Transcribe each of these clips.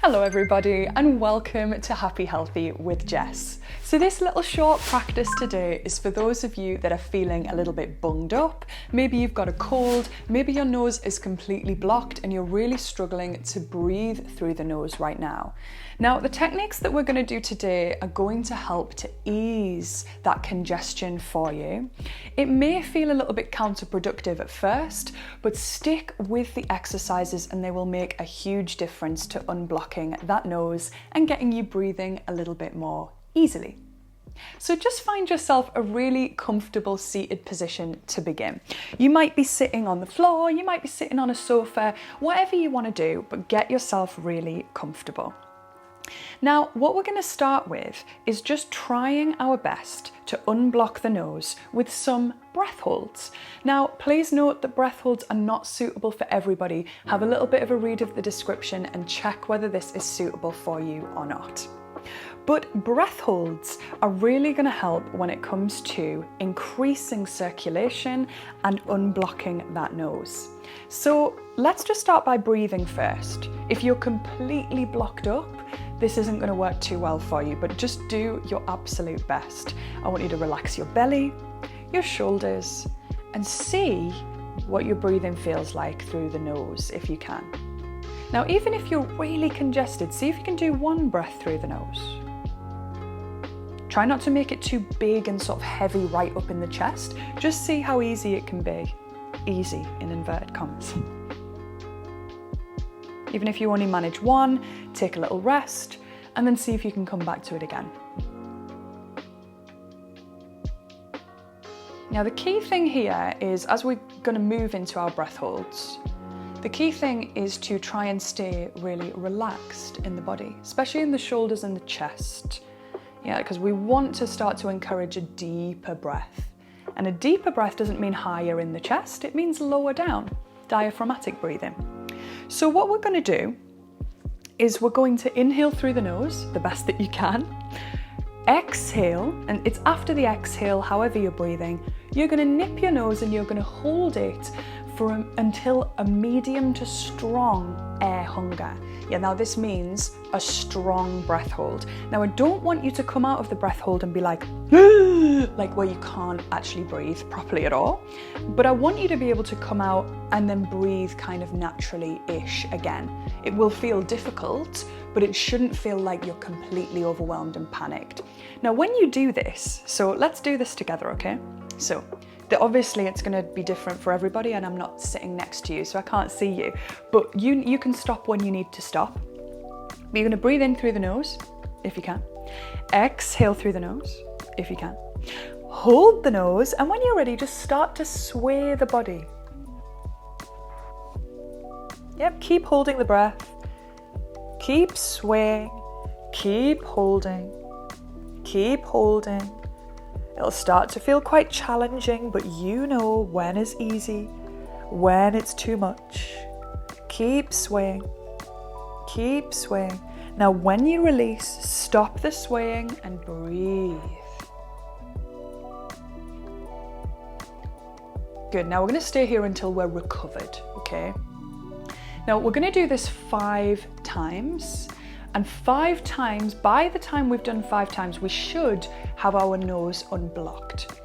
Hello everybody and welcome to Happy Healthy with Jess. So this little short practice today is for those of you that are feeling a little bit bunged up. Maybe you've got a cold, maybe your nose is completely blocked and you're really struggling to breathe through the nose right now. Now the techniques that we're going to do today are going to help to ease that congestion for you. It may feel a little bit counterproductive at first, but stick with the exercises and they will make a huge difference to unblocking that nose and getting you breathing a little bit more easily. So just find yourself a really comfortable seated position to begin. You might be sitting on the floor, you might be sitting on a sofa, whatever you want to do, but get yourself really comfortable. Now, what we're going to start with is just trying our best to unblock the nose with some breath holds. Now, please note that breath holds are not suitable for everybody. Have a little bit of a read of the description and check whether this is suitable for you or not. But breath holds are really going to help when it comes to increasing circulation and unblocking that nose. So let's just start by breathing first. If you're completely blocked up, this isn't going to work too well for you, but just do your absolute best. I want you to relax your belly, your shoulders, and see what your breathing feels like through the nose if you can. Now, even if you're really congested, see if you can do one breath through the nose. Try not to make it too big and sort of heavy right up in the chest. Just see how easy it can be. Easy in inverted commas. Even if you only manage one, take a little rest and then see if you can come back to it again. Now the key thing here is, as we're going to move into our breath holds, the key thing is to try and stay really relaxed in the body, especially in the shoulders and the chest. Yeah, because we want to start to encourage a deeper breath. And a deeper breath doesn't mean higher in the chest, it means lower down, diaphragmatic breathing. So what we're going to do is we're going to inhale through the nose, the best that you can. Exhale, and it's after the exhale, however you're breathing, you're going to nip your nose and you're going to hold it until a medium to strong air hunger. Yeah, now this means a strong breath hold. Now I don't want you to come out of the breath hold and be like where you can't actually breathe properly at all. But I want you to be able to come out and then breathe kind of naturally-ish again. It will feel difficult, but it shouldn't feel like you're completely overwhelmed and panicked. Now when you do this, so let's do this together, okay? So obviously it's going to be different for everybody and I'm not sitting next to you so I can't see you, but you can stop when you need to stop. You're going to breathe in through the nose if you can, exhale through the nose if you can, hold the nose, and when you're ready just start to sway the body. Yep, keep holding the breath, keep swaying, keep holding, keep holding. It'll start to feel quite challenging, but you know when is easy, when it's too much. Keep swaying, keep swaying. Now when you release, stop the swaying and breathe. Good, now we're going to stay here until we're recovered, okay? Now we're going to do this 5 times. And 5 times, by the time we've done 5 times, we should have our nose unblocked.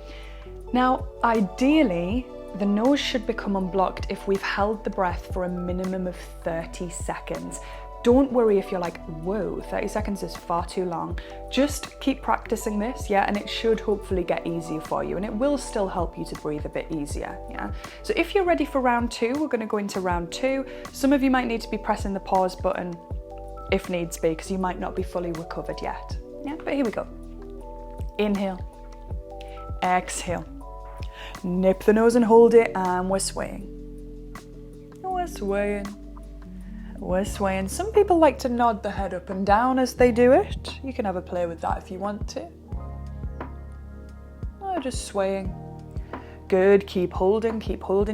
Now, ideally, the nose should become unblocked if we've held the breath for a minimum of 30 seconds. Don't worry if you're like, whoa, 30 seconds is far too long. Just keep practicing this, yeah, and it should hopefully get easier for you, and it will still help you to breathe a bit easier, yeah. So if you're ready for round 2, we're gonna go into round 2. Some of you might need to be pressing the pause button if needs be, because you might not be fully recovered yet. Yeah, but here we go. Inhale, exhale, nip the nose and hold it, and we're swaying. We're swaying, we're swaying. Some people like to nod the head up and down as they do it. You can have a play with that if you want to. Oh, just swaying. Good, keep holding,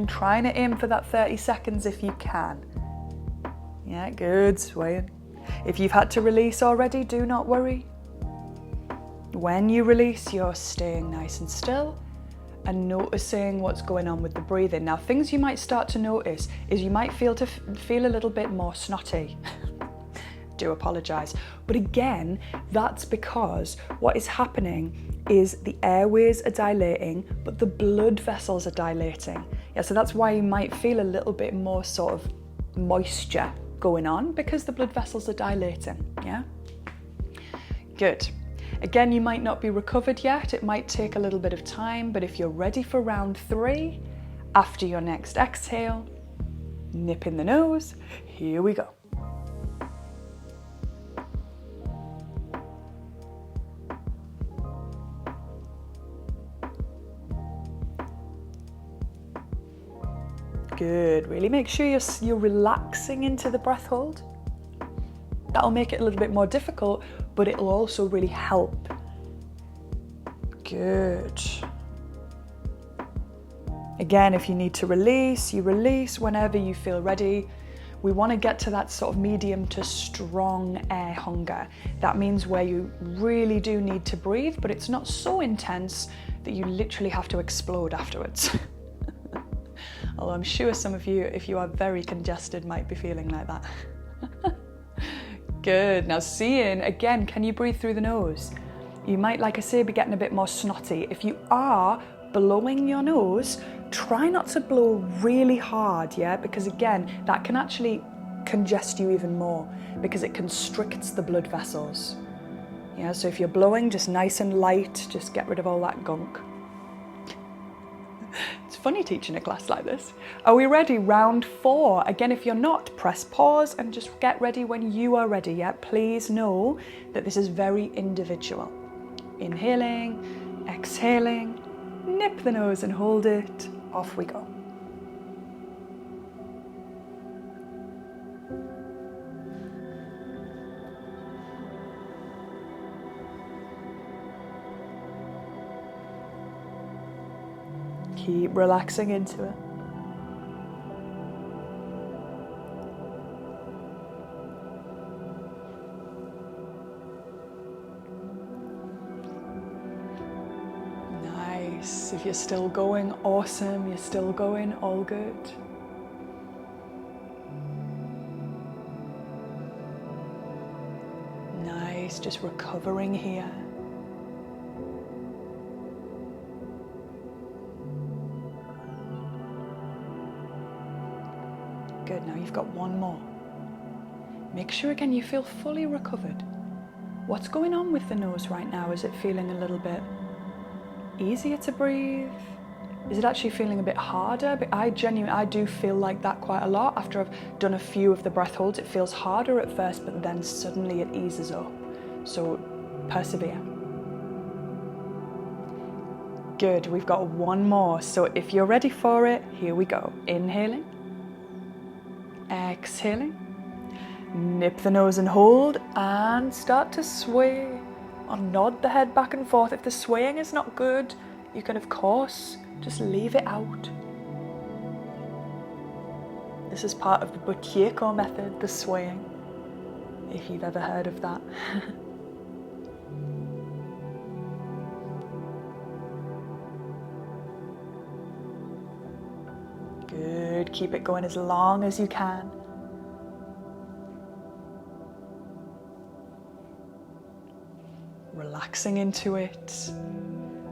trying to aim for that 30 seconds if you can. Yeah, good, swaying. If you've had to release already, do not worry. When you release, you're staying nice and still and noticing what's going on with the breathing. Now, things you might start to notice is you might feel a little bit more snotty. do apologise. But again, that's because what is happening is the airways are dilating, but the blood vessels are dilating. Yeah, so that's why you might feel a little bit more sort of moisture going on, because the blood vessels are dilating, yeah? Good. Again, you might not be recovered yet. It might take a little bit of time, but if you're ready for round 3, after your next exhale, nip in the nose, here we go. Good, really make sure you're relaxing into the breath hold. That'll make it a little bit more difficult, but it'll also really help. Good. Again, if you need to release, you release whenever you feel ready. We want to get to that sort of medium to strong air hunger. That means where you really do need to breathe, but it's not so intense that you literally have to explode afterwards. Although I'm sure some of you, if you are very congested, might be feeling like that. Good. Now seeing, again, can you breathe through the nose? You might, like I say, be getting a bit more snotty. If you are blowing your nose, try not to blow really hard, yeah? Because again, that can actually congest you even more because it constricts the blood vessels. Yeah, so if you're blowing, just nice and light, just get rid of all that gunk. It's funny teaching a class like this. Are we ready? Round 4. Again, if you're not, press pause and just get ready when you are ready, yeah? Please know that this is very individual. Inhaling, exhaling, nip the nose and hold it. Off we go. Keep relaxing into it. Nice. If you're still going, awesome. You're still going, all good. Nice, just recovering here. Good, now you've got one more. Make sure again you feel fully recovered. What's going on with the nose right now? Is it feeling a little bit easier to breathe? Is it actually feeling a bit harder? But I do feel like that quite a lot. After I've done a few of the breath holds, it feels harder at first, but then suddenly it eases up. So persevere. Good, we've got one more. So if you're ready for it, here we go. Inhaling. Exhaling, nip the nose and hold, and start to sway or nod the head back and forth. If the swaying is not good, you can of course just leave it out. This is part of the Buteyko Method, the swaying, if you've ever heard of that. Good, keep it going as long as you can. Relaxing into it,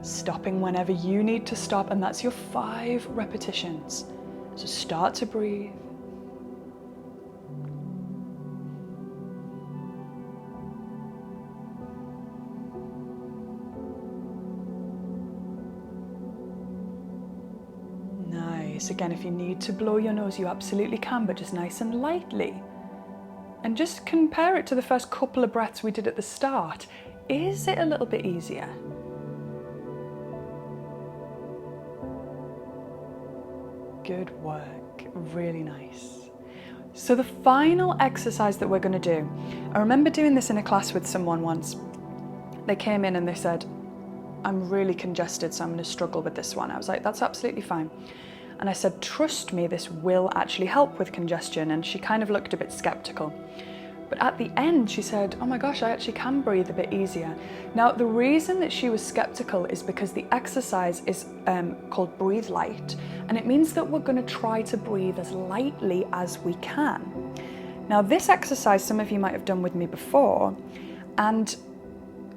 stopping whenever you need to stop, and that's your 5 repetitions. So start to breathe. Again, if you need to blow your nose, you absolutely can, but just nice and lightly. And just compare it to the first couple of breaths we did at the start. Is it a little bit easier? Good work, really nice. So the final exercise that we're going to do, I remember doing this in a class with someone once. They came in and they said, I'm really congested, so I'm going to struggle with this one. I was like, that's absolutely fine. And I said, trust me, this will actually help with congestion. And she kind of looked a bit skeptical. But at the end, she said, oh my gosh, I actually can breathe a bit easier. Now, the reason that she was skeptical is because the exercise is called Breathe Light. And it means that we're going to try to breathe as lightly as we can. Now this exercise some of you might have done with me before, and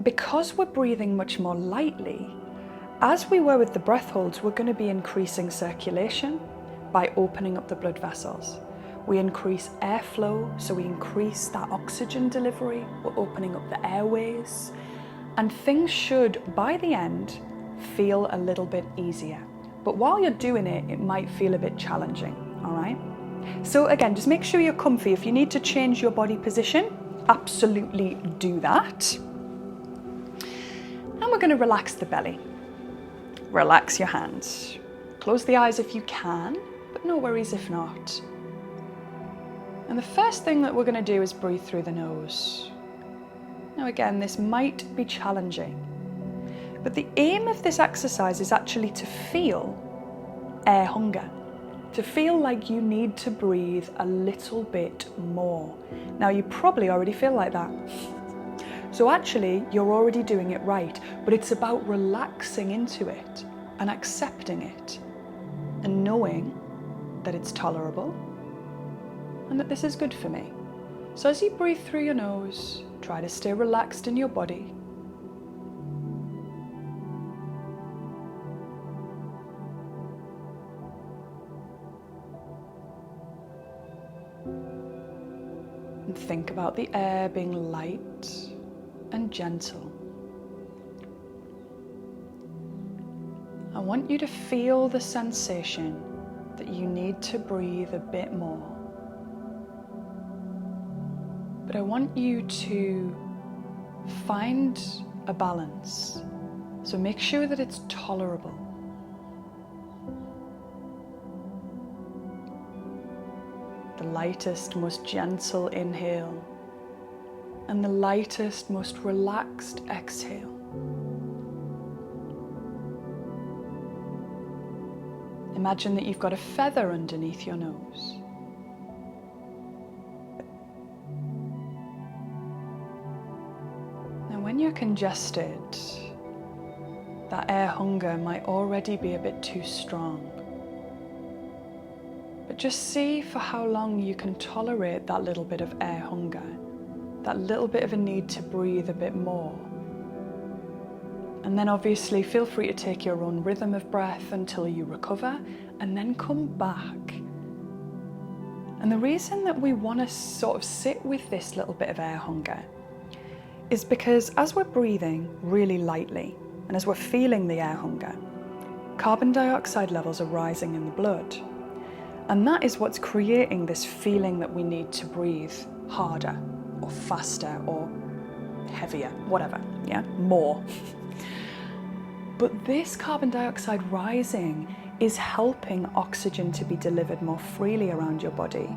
because we're breathing much more lightly, as we were with the breath holds, we're going to be increasing circulation by opening up the blood vessels. We increase airflow, so we increase that oxygen delivery. We're opening up the airways, and things should, by the end, feel a little bit easier. But while you're doing it, it might feel a bit challenging, all right? So again, just make sure you're comfy. If you need to change your body position, absolutely do that. And we're going to relax the belly. Relax your hands. Close the eyes if you can, but no worries if not. And the first thing that we're going to do is breathe through the nose. Now again, this might be challenging, but the aim of this exercise is actually to feel air hunger, to feel like you need to breathe a little bit more. Now you probably already feel like that. So actually, you're already doing it right, but it's about relaxing into it and accepting it and knowing that it's tolerable and that this is good for me. So as you breathe through your nose, try to stay relaxed in your body. And think about the air being light and gentle. I want you to feel the sensation that you need to breathe a bit more. But I want you to find a balance. So make sure that it's tolerable. The lightest, most gentle inhale and the lightest, most relaxed exhale. Imagine that you've got a feather underneath your nose. Now, when you're congested, that air hunger might already be a bit too strong. But just see for how long you can tolerate that little bit of air hunger, that little bit of a need to breathe a bit more. And then obviously feel free to take your own rhythm of breath until you recover and then come back. And the reason that we want to sort of sit with this little bit of air hunger is because as we're breathing really lightly and as we're feeling the air hunger, carbon dioxide levels are rising in the blood. And that is what's creating this feeling that we need to breathe harder or faster or heavier, whatever, yeah, more. But this carbon dioxide rising is helping oxygen to be delivered more freely around your body.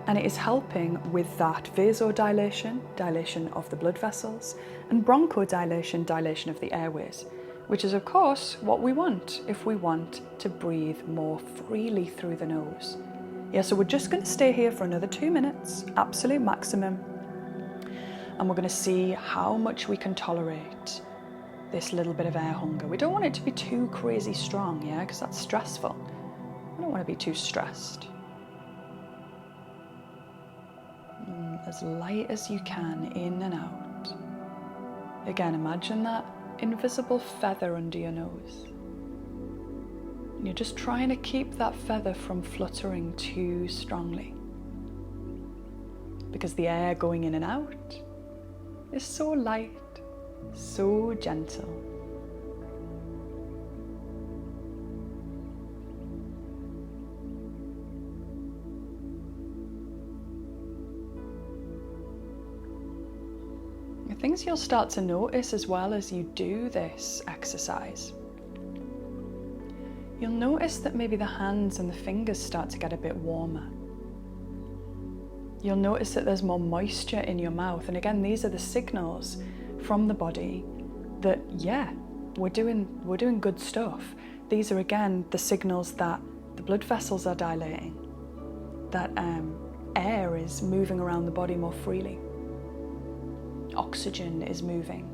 And it is helping with that vasodilation, dilation of the blood vessels, and bronchodilation, dilation of the airways, which is of course what we want if we want to breathe more freely through the nose. Yeah, so we're just going to stay here for another 2 minutes, absolute maximum. And we're going to see how much we can tolerate this little bit of air hunger. We don't want it to be too crazy strong, yeah, because that's stressful. We don't want to be too stressed. As light as you can, in and out. Again, imagine that invisible feather under your nose. And you're just trying to keep that feather from fluttering too strongly. Because the air going in and out is so light, so gentle. Things you'll start to notice as well as you do this exercise. You'll notice that maybe the hands and the fingers start to get a bit warmer. You'll notice that there's more moisture in your mouth. And again, these are the signals from the body that, yeah, we're doing good stuff. These are again the signals that the blood vessels are dilating, that air is moving around the body more freely. Oxygen is moving.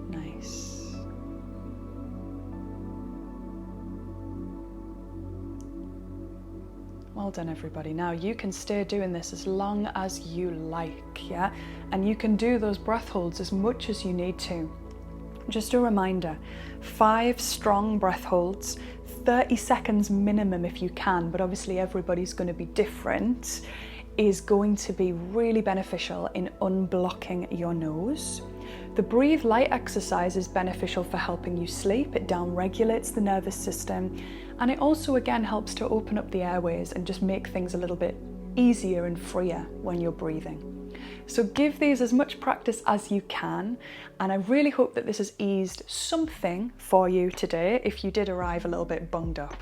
Nice. Well done, everybody. Now you can stay doing this as long as you like, yeah? And you can do those breath holds as much as you need to. Just a reminder, 5 strong breath holds, 30 seconds minimum if you can, but obviously everybody's going to be different, is going to be really beneficial in unblocking your nose. The breathe light exercise is beneficial for helping you sleep. It down-regulates the nervous system, and it also again helps to open up the airways and just make things a little bit easier and freer when you're breathing. So give these as much practice as you can, and I really hope that this has eased something for you today if you did arrive a little bit bunged up.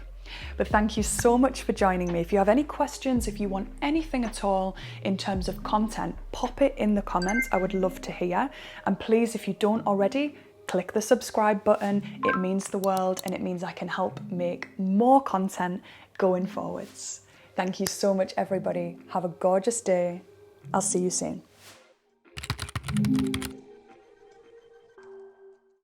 But thank you so much for joining me. If you have any questions, if you want anything at all in terms of content, pop it in the comments. I would love to hear. And please, if you don't already, click the subscribe button. It means the world, and it means I can help make more content going forwards. Thank you so much, everybody. Have a gorgeous day. I'll see you soon.